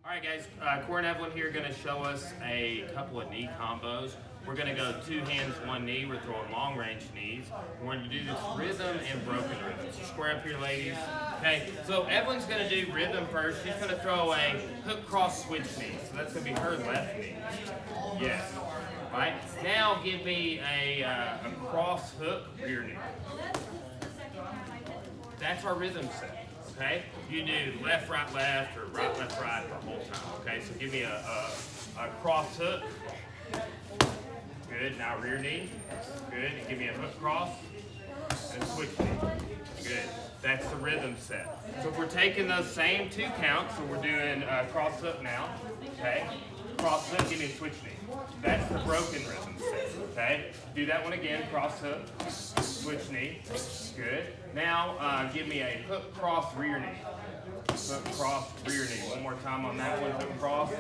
All right, guys, Corey and Evelyn here are going to show us a couple of knee combos. We're going to go 2 hands, 1 knee. We're throwing long range knees. We're going to do this rhythm and broken rhythm. So square up here, ladies. Okay, so Evelyn's going to do rhythm first. She's going to throw a hook cross switch knee. So that's going to be her left knee. Yes. All right, now give me a cross hook rear knee. That's our rhythm set. Okay, you do left, right, or right, left, the whole time. Okay, so give me a cross hook. Good. Now rear knee. Good. Give me a hook cross and switch knee. Good. That's the rhythm set. So if we're taking those same 2 counts, so we're doing cross hook now. Okay, cross hook. Give me a switch knee. That's the broken rhythm set. Okay, do that one again. Cross hook, switch knee. Good. Now give me a hook cross rear knee. Hook cross rear knee. One more time on that one. Hook cross.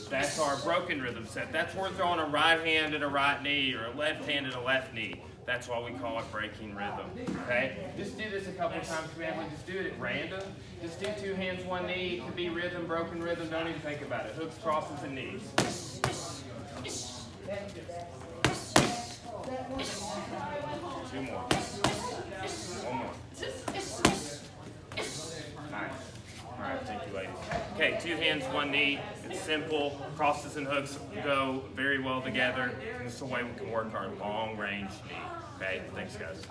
That's our broken rhythm set. That's where we're throwing a right hand and a right knee, or a left hand and a left knee. That's why we call it breaking rhythm. Okay? Just do this a couple of times, family. Just do it at random. Just do 2 hands, 1 knee. It could be rhythm, broken rhythm. Don't even think about it. Hooks, crosses, and knees. 2 more. 1 more. Nice. All right, thank you, ladies. Okay, 2 hands, 1 knee. It's simple. Crosses and hooks go very well together. And this is the way we can work our long range knee. Okay, thanks, guys.